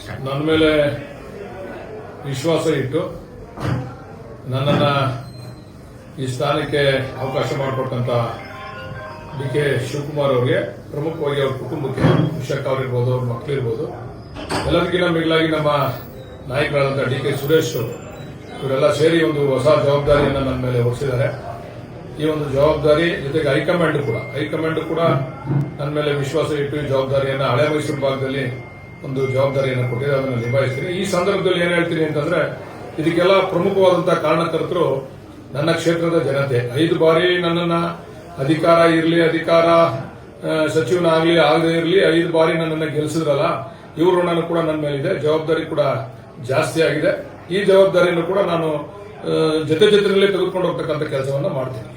ನನ್ನ ಮೇಲೆ ವಿಶ್ವಾಸ ಇಟ್ಟು ನನ್ನನ್ನು ಈ ಸ್ಥಾನಕ್ಕೆ ಅವಕಾಶ ಮಾಡಿಕೊಟ್ಟಂತ ಡಿ.ಕೆ. ಶಿವಕುಮಾರ್ ಅವರಿಗೆ, ಪ್ರಮುಖವಾಗಿ ಅವ್ರ ಕುಟುಂಬಕ್ಕೆ, ವಿಶಾಖ ಅವರಿರ್ಬೋದು, ಅವ್ರ ಮಕ್ಕಳಿರ್ಬೋದು, ಎಲ್ಲದಕ್ಕಿಂತ ಮಿಗಿಲಾಗಿ ನಮ್ಮ ನಾಯಕರಾದಂಥ ಡಿ.ಕೆ. ಸುರೇಶ್ ಇವರೆಲ್ಲ ಸೇರಿ ಒಂದು ಹೊಸ ಜವಾಬ್ದಾರಿಯನ್ನು ನನ್ನ ಮೇಲೆ ಹೊರಿಸಿದ್ದಾರೆ. ಈ ಒಂದು ಜವಾಬ್ದಾರಿ ಜೊತೆಗೆ ಹೈಕಮಾಂಡ್ ಕೂಡ ನನ್ನ ಮೇಲೆ ವಿಶ್ವಾಸ ಇಟ್ಟು ಈ ಜವಾಬ್ದಾರಿಯನ್ನು ಹಳೆ ಮೈಸೂರು ಭಾಗದಲ್ಲಿ ಒಂದು ಜವಾಬ್ದಾರಿಯನ್ನು ಕೊಟ್ಟಿದೆ. ಅದನ್ನು ನಿಭಾಯಿಸ್ತೀನಿ. ಈ ಸಂದರ್ಭದಲ್ಲಿ ಏನ್ ಹೇಳ್ತೀನಿ ಅಂತಂದ್ರೆ, ಇದಕ್ಕೆಲ್ಲ ಪ್ರಮುಖವಾದಂತಹ ಕಾರಣಕರ್ತರು ನನ್ನ ಕ್ಷೇತ್ರದ ಜನತೆ. 5 ಬಾರಿ ನನ್ನನ್ನ ಅಧಿಕಾರ ಸಚಿವನಾಗ್ಲಿ ಆಗದೆ ಇರಲಿ 5 ಬಾರಿ ನನ್ನನ್ನು ಗೆಲ್ಲಿಸಿದ್ರಲ್ಲ, ಇವರು ಋಣ ಕೂಡ ನನ್ನ ಮೇಲಿದೆ. ಜವಾಬ್ದಾರಿ ಕೂಡ ಜಾಸ್ತಿ ಆಗಿದೆ. ಈ ಜವಾಬ್ದಾರಿಯನ್ನು ಕೂಡ ನಾನು ಜೊತೆಯಲ್ಲೇ ತೆಗೆದುಕೊಂಡು ಹೋಗ್ತಕ್ಕಂಥ ಕೆಲಸವನ್ನ ಮಾಡ್ತೀನಿ.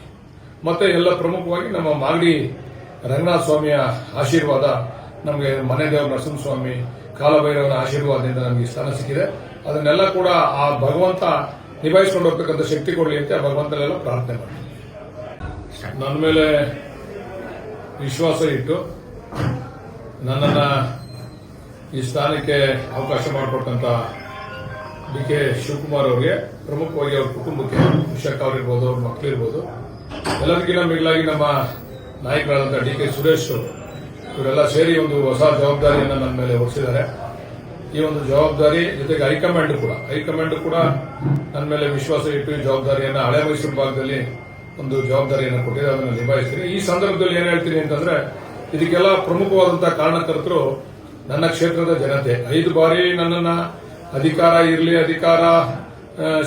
ಮತ್ತೆ ಎಲ್ಲ ಪ್ರಮುಖವಾಗಿ ನಮ್ಮ ಮಾಗಡಿ ರಂಗನಾಥ ಸ್ವಾಮಿಯ ಆಶೀರ್ವಾದ, ನಮಗೆ ಮನೆ ದೇವರ ನರಸಿಂಹಸ್ವಾಮಿ ಕಾಲಭೈರವನ ಆಶೀರ್ವಾದದಿಂದ ನಮಗೆ ಸ್ಥಾನ ಸಿಕ್ಕಿದೆ. ಅದನ್ನೆಲ್ಲ ಕೂಡ ಆ ಭಗವಂತ ನಿಭಾಯಿಸಿಕೊಂಡು ಹೋಗ್ತಕ್ಕಂಥ ಶಕ್ತಿ ಕೊಡಲಿ ಅಂತ ಭಗವಂತನೆಲ್ಲ ಪ್ರಾರ್ಥನೆ ಮಾಡ್ತೀನಿ. ನನ್ನ ಮೇಲೆ ವಿಶ್ವಾಸ ಇಟ್ಟು ನನ್ನನ್ನು ಈ ಸ್ಥಾನಕ್ಕೆ ಅವಕಾಶ ಮಾಡಿಕೊಟ್ಟಂತ ಡಿ.ಕೆ. ಶಿವಕುಮಾರ್ ಅವರಿಗೆ, ಪ್ರಮುಖವಾಗಿ ಅವ್ರ ಕುಟುಂಬಕ್ಕೆ, ವಿಶಾಖ ಅವರಿರ್ಬೋದು, ಅವ್ರ ಮಕ್ಕಳಿರ್ಬೋದು, ಎಲ್ಲದಕ್ಕಿಂತ ಮಿಗಿಲಾಗಿ ನಮ್ಮ ನಾಯಕರಾದಂಥ ಡಿ.ಕೆ. ಸುರೇಶ್ ಇವರೆಲ್ಲ ಸೇರಿ ಒಂದು ಹೊಸ ಜವಾಬ್ದಾರಿಯನ್ನು ನನ್ನ ಮೇಲೆ ಹೊರಿಸಿದ್ದಾರೆ. ಈ ಒಂದು ಜವಾಬ್ದಾರಿ ಜೊತೆಗೆ ಹೈಕಮಾಂಡ್ ಕೂಡ ನನ್ನ ಮೇಲೆ ವಿಶ್ವಾಸ ಇಟ್ಟು ಈ ಜವಾಬ್ದಾರಿಯನ್ನು ಹಳೆ ಮೈಸೂರು ಭಾಗದಲ್ಲಿ ಒಂದು ಜವಾಬ್ದಾರಿಯನ್ನು ಕೊಟ್ಟಿದೆ. ಅದನ್ನು ನಿಭಾಯಿಸ್ತೀನಿ. ಈ ಸಂದರ್ಭದಲ್ಲಿ ಏನ್ ಹೇಳ್ತೀನಿ ಅಂತಂದ್ರೆ, ಇದಕ್ಕೆಲ್ಲ ಪ್ರಮುಖವಾದಂತಹ ಕಾರಣಕರ್ತರು ನನ್ನ ಕ್ಷೇತ್ರದ ಜನತೆ. 5 ಬಾರಿ ನನ್ನನ್ನ ಅಧಿಕಾರ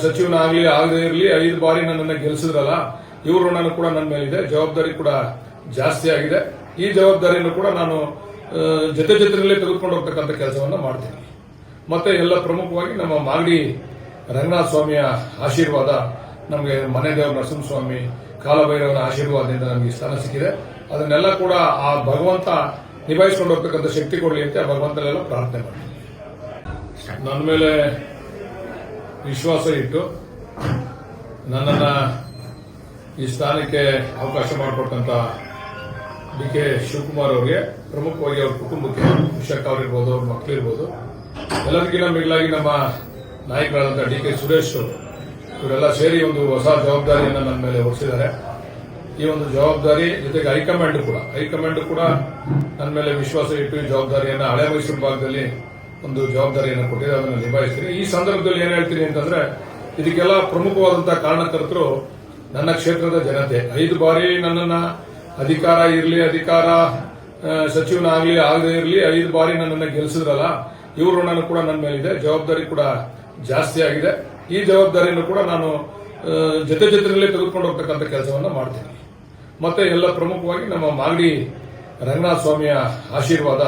ಸಚಿವನಾಗ್ಲಿ ಆಗದೆ ಇರಲಿ 5 ಬಾರಿ ನನ್ನನ್ನು ಗೆಲ್ಲಿಸಿದ್ರಲ್ಲ, ಇವರು ಋಣ ಕೂಡ ನನ್ನ ಮೇಲಿದೆ. ಜವಾಬ್ದಾರಿ ಕೂಡ ಜಾಸ್ತಿ ಆಗಿದೆ. ಈ ಜವಾಬ್ದಾರಿಯನ್ನು ಕೂಡ ನಾನು ಜೊತೆಯಲ್ಲೇ ತೆಗೆದುಕೊಂಡು ಹೋಗ್ತಕ್ಕಂಥ ಕೆಲಸವನ್ನ ಮಾಡ್ತೀನಿ. ಮತ್ತೆ ಎಲ್ಲ ಪ್ರಮುಖವಾಗಿ ನಮ್ಮ ಮಾಗಡಿ ರಂಗನಾಥ ಸ್ವಾಮಿಯ ಆಶೀರ್ವಾದ, ನಮಗೆ ಮನೆ ದೇವರ ನರಸಿಂಹಸ್ವಾಮಿ ಕಾಲಭೈರವನ ಆಶೀರ್ವಾದದಿಂದ ನಮಗೆ ಸ್ಥಾನ ಸಿಕ್ಕಿದೆ. ಅದನ್ನೆಲ್ಲ ಕೂಡ ಆ ಭಗವಂತ ನಿಭಾಯಿಸಿಕೊಂಡು ಹೋಗ್ತಕ್ಕಂಥ ಶಕ್ತಿ ಕೊಡಲಿ ಅಂತ ಭಗವಂತನೆಲ್ಲ ಪ್ರಾರ್ಥನೆ ಮಾಡ್ತೀನಿ. ನನ್ನ ಮೇಲೆ ವಿಶ್ವಾಸ ಇಟ್ಟು ನನ್ನನ್ನು ಈ ಸ್ಥಾನಕ್ಕೆ ಅವಕಾಶ ಮಾಡಿಕೊಟ್ಟಂತ ಡಿ.ಕೆ. ಶಿವಕುಮಾರ್ ಅವರಿಗೆ, ಪ್ರಮುಖವಾಗಿ ಅವ್ರ ಕುಟುಂಬಕ್ಕೆ, ವಿಶಾಖ ಅವರಿರ್ಬೋದು, ಅವ್ರ ಮಕ್ಕಳಿರ್ಬೋದು, ಎಲ್ಲದಕ್ಕಿಂತ ಮಿಗಿಲಾಗಿ ನಮ್ಮ ನಾಯಕರಾದಂಥ ಡಿ.ಕೆ. ಸುರೇಶ್ ಇವರೆಲ್ಲ ಸೇರಿ ಒಂದು ಹೊಸ ಜವಾಬ್ದಾರಿಯನ್ನು ನನ್ನ ಮೇಲೆ ಹೊರಿಸಿದ್ದಾರೆ. ಈ ಒಂದು ಜವಾಬ್ದಾರಿ ಜೊತೆಗೆ ಹೈಕಮಾಂಡ್ ಕೂಡ ನನ್ನ ಮೇಲೆ ವಿಶ್ವಾಸ ಇಟ್ಟು ಈ ಜವಾಬ್ದಾರಿಯನ್ನು ಹಳೆ ಮೈಸೂರು ಭಾಗದಲ್ಲಿ ಒಂದು ಜವಾಬ್ದಾರಿಯನ್ನು ಕೊಟ್ಟಿದೆ. ಅದನ್ನು ನಿಭಾಯಿಸ್ತೀನಿ. ಈ ಸಂದರ್ಭದಲ್ಲಿ ಏನ್ ಹೇಳ್ತೀನಿ ಅಂತಂದ್ರೆ, ಇದಕ್ಕೆಲ್ಲ ಪ್ರಮುಖವಾದಂತಹ ಕಾರಣಕರ್ತರು ನನ್ನ ಕ್ಷೇತ್ರದ ಜನತೆ. 5 ಬಾರಿ ನನ್ನನ್ನ ಅಧಿಕಾರ ಸಚಿವನಾಗ್ಲಿ ಆಗದೆ ಇರಲಿ 5 ಬಾರಿ ನನ್ನನ್ನು ಗೆಲ್ಲಿಸಿದ್ರಲ್ಲ, ಇವರು ಋಣ ಕೂಡ ನನ್ನ ಮೇಲಿದೆ. ಜವಾಬ್ದಾರಿ ಕೂಡ ಜಾಸ್ತಿ ಆಗಿದೆ. ಈ ಜವಾಬ್ದಾರಿಯನ್ನು ಕೂಡ ನಾನು ಜೊತೆಯಲ್ಲೇ ತೆಗೆದುಕೊಂಡು ಹೋಗ್ತಕ್ಕಂಥ ಕೆಲಸವನ್ನ ಮಾಡ್ತೀನಿ. ಮತ್ತೆ ಎಲ್ಲ ಪ್ರಮುಖವಾಗಿ ನಮ್ಮ ಮಾಗಡಿ ರಂಗನಾಥ ಸ್ವಾಮಿಯ ಆಶೀರ್ವಾದ,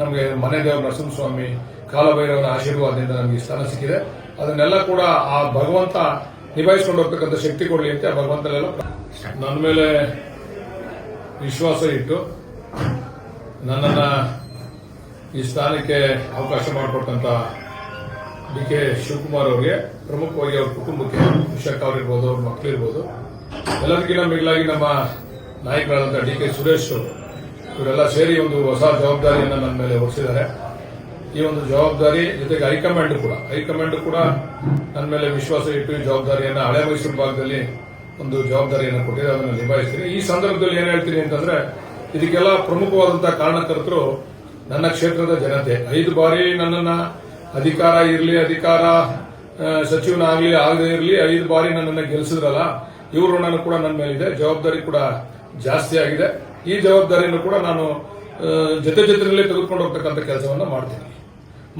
ನಮಗೆ ಮನೆ ದೇವರ ನರಸಿಂಹಸ್ವಾಮಿ ಕಾಲಭೈರವನ ಆಶೀರ್ವಾದದಿಂದ ನಮಗೆ ಸ್ಥಾನ ಸಿಕ್ಕಿದೆ. ಅದನ್ನೆಲ್ಲ ಕೂಡ ಆ ಭಗವಂತ ನಿಭಾಯಿಸಿಕೊಂಡು ಹೋಗ್ತಕ್ಕಂಥ ಶಕ್ತಿ ಕೊಡಲಿ ಅಂತ ಭಗವಂತನೆಲ್ಲ. ನನ್ನ ಮೇಲೆ ವಿಶ್ವಾಸ ಇಟ್ಟು ನನ್ನನ್ನು ಈ ಸ್ಥಾನಕ್ಕೆ ಅವಕಾಶ ಮಾಡಿಕೊಟ್ಟಂತ ಡಿ.ಕೆ. ಶಿವಕುಮಾರ್ ಅವರಿಗೆ, ಪ್ರಮುಖವಾಗಿ ಅವ್ರ ಕುಟುಂಬಕ್ಕೆ, ವಿಶಾಖ ಅವರಿರ್ಬೋದು, ಅವ್ರ ಮಕ್ಕಳಿರ್ಬೋದು, ಎಲ್ಲದಕ್ಕಿಂತ ಮಿಗಿಲಾಗಿ ನಮ್ಮ ನಾಯಕರಾದಂಥ ಡಿ.ಕೆ. ಸುರೇಶ್ ಇವರೆಲ್ಲ ಸೇರಿ ಒಂದು ಹೊಸ ಜವಾಬ್ದಾರಿಯನ್ನು ನನ್ನ ಮೇಲೆ ಹೊರಿಸಿದ್ದಾರೆ. ಈ ಒಂದು ಜವಾಬ್ದಾರಿ ಜೊತೆಗೆ ಹೈಕಮಾಂಡ್ ಕೂಡ ನನ್ನ ಮೇಲೆ ವಿಶ್ವಾಸ ಇಟ್ಟು ಈ ಜವಾಬ್ದಾರಿಯನ್ನು ಹಳೆ ಮೈಸೂರು ಭಾಗದಲ್ಲಿ ಒಂದು ಜವಾಬ್ದಾರಿಯನ್ನು ಕೊಟ್ಟಿದೆ. ಅದನ್ನು ನಿಭಾಯಿಸ್ತೀನಿ. ಈ ಸಂದರ್ಭದಲ್ಲಿ ಏನ್ ಹೇಳ್ತೀನಿ ಅಂತಂದ್ರೆ, ಇದಕ್ಕೆಲ್ಲ ಪ್ರಮುಖವಾದಂತಹ ಕಾರಣಕರ್ತರು ನನ್ನ ಕ್ಷೇತ್ರದ ಜನತೆ. 5 ಬಾರಿ ನನ್ನನ್ನ ಅಧಿಕಾರ ಸಚಿವನಾಗ್ಲಿ ಆಗದೆ ಇರಲಿ 5 ಬಾರಿ ನನ್ನನ್ನು ಗೆಲ್ಲಿಸಿದ್ರಲ್ಲ, ಇವರು ಋಣ ಕೂಡ ನನ್ನ ಮೇಲಿದೆ. ಜವಾಬ್ದಾರಿ ಕೂಡ ಜಾಸ್ತಿ ಆಗಿದೆ. ಈ ಜವಾಬ್ದಾರಿಯನ್ನು ಕೂಡ ನಾನು ಜೊತೆಯಲ್ಲೇ ತೆಗೆದುಕೊಂಡು ಹೋಗ್ತಕ್ಕಂಥ ಕೆಲಸವನ್ನ ಮಾಡ್ತೀನಿ.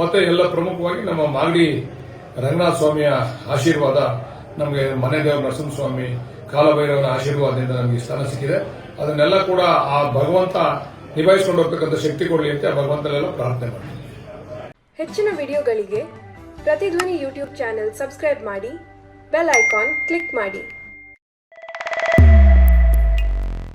ಮತ್ತೆ ಎಲ್ಲ ಪ್ರಮುಖವಾಗಿ ನಮ್ಮ ಮಾಗಡಿ ರಂಗನಾಥ ಸ್ವಾಮಿಯ ಆಶೀರ್ವಾದ, ನಮಗೆ ಮನೆ ದೇವರ ನರಸಿಂಹಸ್ವಾಮಿ ಕಾಲಭೈರವನ ಆಶೀರ್ವಾದದಿಂದ ನಮಗೆ ಸ್ಥಾನ ಸಿಕ್ಕಿದೆ. ಅದನ್ನೆಲ್ಲ ಕೂಡ ಆ ಭಗವಂತ ನಿಭಾಯಿಸಿಕೊಂಡು ಹೋಗ್ತಕ್ಕಂಥ ಶಕ್ತಿ ಕೊಡಲಿ ಅಂತ ಭಗವಂತನೆಲ್ಲ ಪ್ರಾರ್ಥನೆ ಮಾಡ್ತೀನಿ. ಹೆಚ್ಚಿನ ವಿಡಿಯೋಗಳಿಗೆ ಪ್ರತಿಧ್ವನಿ ಯೂಟ್ಯೂಬ್ ಚಾನೆಲ್ ಸಬ್ಸ್ಕ್ರೈಬ್ ಮಾಡಿ, ಬೆಲ್ ಐಕಾನ್ ಕ್ಲಿಕ್ ಮಾಡಿ.